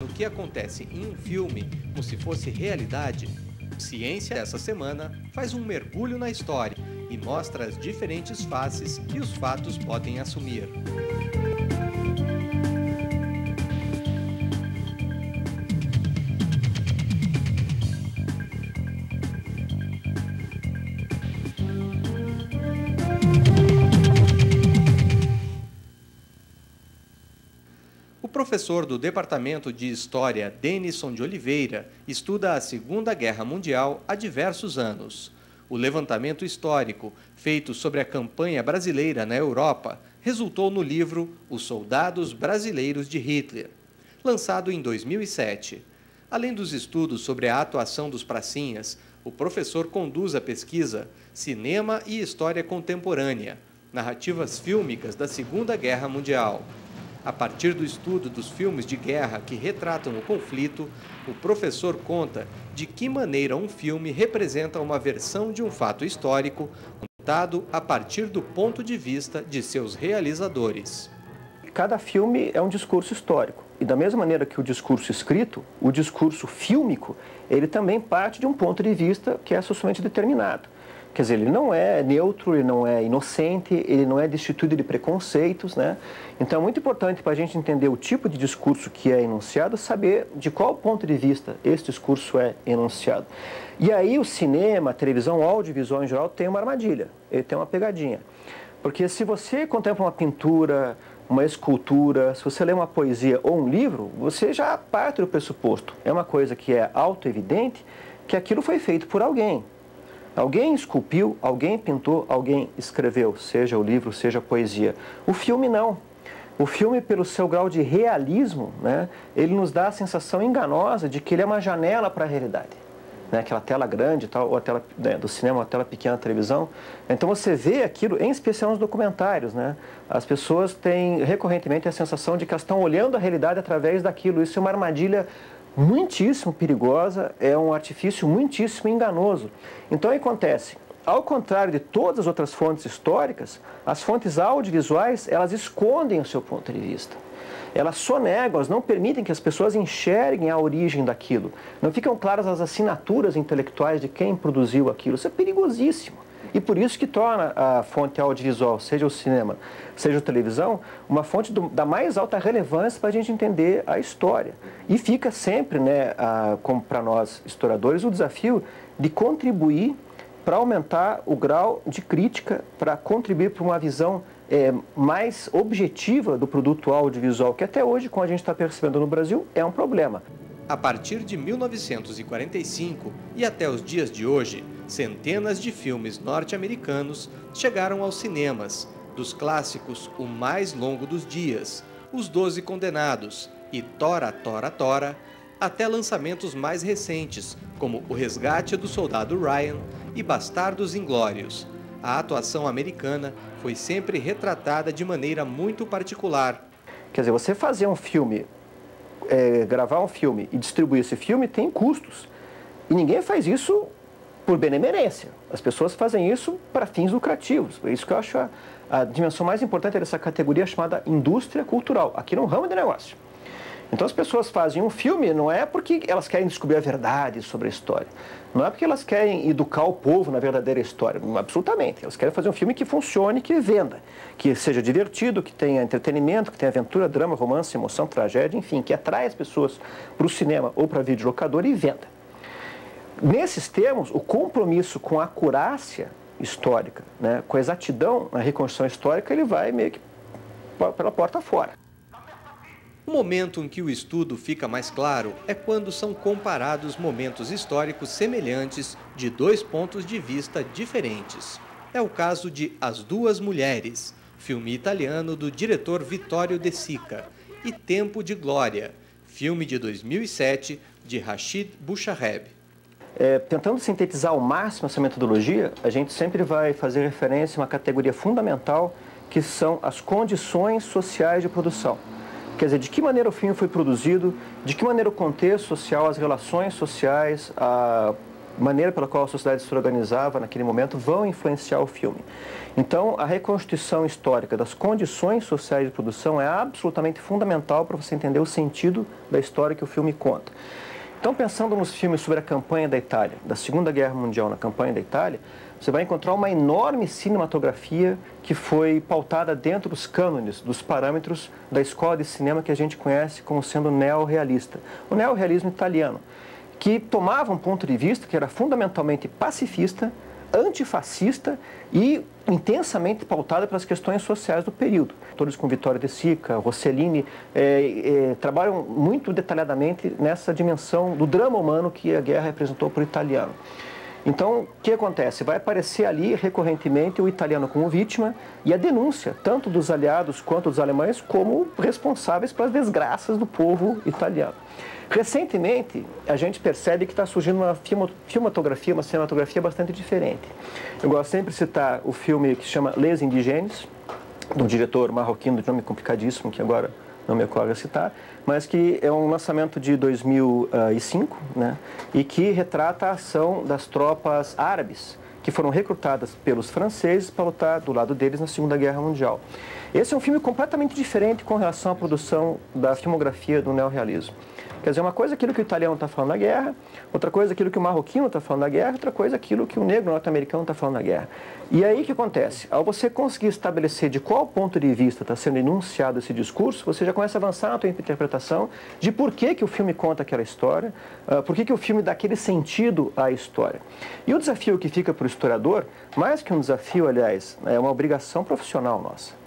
O que acontece em um filme como se fosse realidade? Ciência, essa semana, faz um mergulho na história e mostra as diferentes faces que os fatos podem assumir. O professor do Departamento de História, Denison de Oliveira, estuda a Segunda Guerra Mundial há diversos anos. O levantamento histórico, feito sobre a campanha brasileira na Europa, resultou no livro Os Soldados Brasileiros de Hitler, lançado em 2007. Além dos estudos sobre a atuação dos pracinhas, o professor conduz a pesquisa Cinema e História Contemporânea, narrativas fílmicas da Segunda Guerra Mundial. A partir do estudo dos filmes de guerra que retratam o conflito, o professor conta de que maneira um filme representa uma versão de um fato histórico, contado a partir do ponto de vista de seus realizadores. Cada filme é um discurso histórico. E da mesma maneira que o discurso escrito, o discurso fílmico, ele também parte de um ponto de vista que é socialmente determinado. Quer dizer, ele não é neutro, ele não é inocente, ele não é destituído de preconceitos, né? Então é muito importante para a gente entender o tipo de discurso que é enunciado, saber de qual ponto de vista esse discurso é enunciado. E aí o cinema, a televisão, o audiovisual em geral tem uma armadilha, ele tem uma pegadinha. Porque se você contempla uma pintura, uma escultura, se você lê uma poesia ou um livro, você já parte do pressuposto. É uma coisa que é auto-evidente, que aquilo foi feito por alguém. Alguém esculpiu, alguém pintou, alguém escreveu, seja o livro, seja a poesia. O filme não. O filme, pelo seu grau de realismo, né, ele nos dá a sensação enganosa de que ele é uma janela para a realidade. Né, aquela tela grande, tal, ou a tela do cinema, a tela pequena da televisão. Então você vê aquilo, em especial nos documentários, né? As pessoas têm recorrentemente a sensação de que elas estão olhando a realidade através daquilo. Isso é uma armadilha muitíssimo perigosa, é um artifício muitíssimo enganoso. Então o que acontece? Ao contrário de todas as outras fontes históricas, as fontes audiovisuais, elas escondem o seu ponto de vista. Elas sonegam, elas não permitem que as pessoas enxerguem a origem daquilo. Não ficam claras as assinaturas intelectuais de quem produziu aquilo. Isso é perigosíssimo. E por isso que torna a fonte audiovisual, seja o cinema, seja a televisão, uma fonte da mais alta relevância para a gente entender a história. E fica sempre, né, como para nós historiadores, o desafio de contribuir para aumentar o grau de crítica, para contribuir para uma visão mais objetiva do produto audiovisual, que até hoje, como a gente está percebendo no Brasil, é um problema. A partir de 1945 e até os dias de hoje, centenas de filmes norte-americanos chegaram aos cinemas, dos clássicos O Mais Longo dos Dias, Os 12 Condenados e Tora, Tora, Tora, até lançamentos mais recentes, como O Resgate do Soldado Ryan e Bastardos Inglórios. A atuação americana foi sempre retratada de maneira muito particular. Quer dizer, você fazer um filme, gravar um filme e distribuir esse filme tem custos. E ninguém faz isso por benemerência. As pessoas fazem isso para fins lucrativos. Por isso que eu acho a dimensão mais importante dessa categoria chamada indústria cultural, aqui no ramo de negócio. Então as pessoas fazem um filme não é porque elas querem descobrir a verdade sobre a história. Não é porque elas querem educar o povo na verdadeira história. Absolutamente. Elas querem fazer um filme que funcione, que venda. Que seja divertido, que tenha entretenimento, que tenha aventura, drama, romance, emoção, tragédia, enfim, que atrai as pessoas para o cinema ou para a videolocadora e venda. Nesses termos, o compromisso com a acurácia histórica, né, com a exatidão na reconstrução histórica, ele vai meio que pela porta fora. O momento em que o estudo fica mais claro é quando são comparados momentos históricos semelhantes de dois pontos de vista diferentes. É o caso de As Duas Mulheres, filme italiano do diretor Vittorio De Sica, e Tempo de Glória, filme de 2007 de Rashid Bouchareb. Tentando sintetizar ao máximo essa metodologia, a gente sempre vai fazer referência a uma categoria fundamental, que são as condições sociais de produção. Quer dizer, de que maneira o filme foi produzido, de que maneira o contexto social, as relações sociais, maneira pela qual a sociedade se organizava naquele momento vão influenciar o filme. Então, a reconstituição histórica das condições sociais de produção é absolutamente fundamental para você entender o sentido da história que o filme conta. Então, pensando nos filmes sobre a campanha da Itália, da Segunda Guerra Mundial na campanha da Itália, você vai encontrar uma enorme cinematografia que foi pautada dentro dos cânones, dos parâmetros da escola de cinema que a gente conhece como sendo neorrealista. O neorrealismo italiano, que tomava um ponto de vista que era fundamentalmente pacifista, antifascista e intensamente pautada pelas questões sociais do período. Todos com Vittorio De Sica, Rossellini, trabalham muito detalhadamente nessa dimensão do drama humano que a guerra representou para o italiano. Então, o que acontece? Vai aparecer ali recorrentemente o italiano como vítima e a denúncia, tanto dos aliados quanto dos alemães, como responsáveis pelas desgraças do povo italiano. Recentemente, a gente percebe que está surgindo uma filmatografia, uma cinematografia bastante diferente. Eu gosto sempre de citar o filme que se chama Les Indigènes, do diretor marroquino de nome complicadíssimo, que agora não me ocorre a citar, mas que é um lançamento de 2005, né, e que retrata a ação das tropas árabes que foram recrutadas pelos franceses para lutar do lado deles na Segunda Guerra Mundial. Esse é um filme completamente diferente com relação à produção da filmografia do neorrealismo. Quer dizer, uma coisa é aquilo que o italiano está falando da guerra, outra coisa é aquilo que o marroquino está falando da guerra, outra coisa é aquilo que o negro norte-americano está falando da guerra. E aí o que acontece? Ao você conseguir estabelecer de qual ponto de vista está sendo enunciado esse discurso, você já começa a avançar na sua interpretação de por que o filme conta aquela história, por que o filme dá aquele sentido à história. E o desafio que fica para o historiador, mais que um desafio, aliás, é uma obrigação profissional nossa.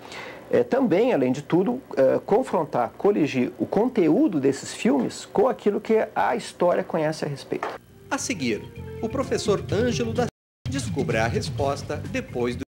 Também, além de tudo, confrontar, coligir o conteúdo desses filmes com aquilo que a história conhece a respeito. A seguir, o professor Ângelo da Silva descobrirá a resposta depois do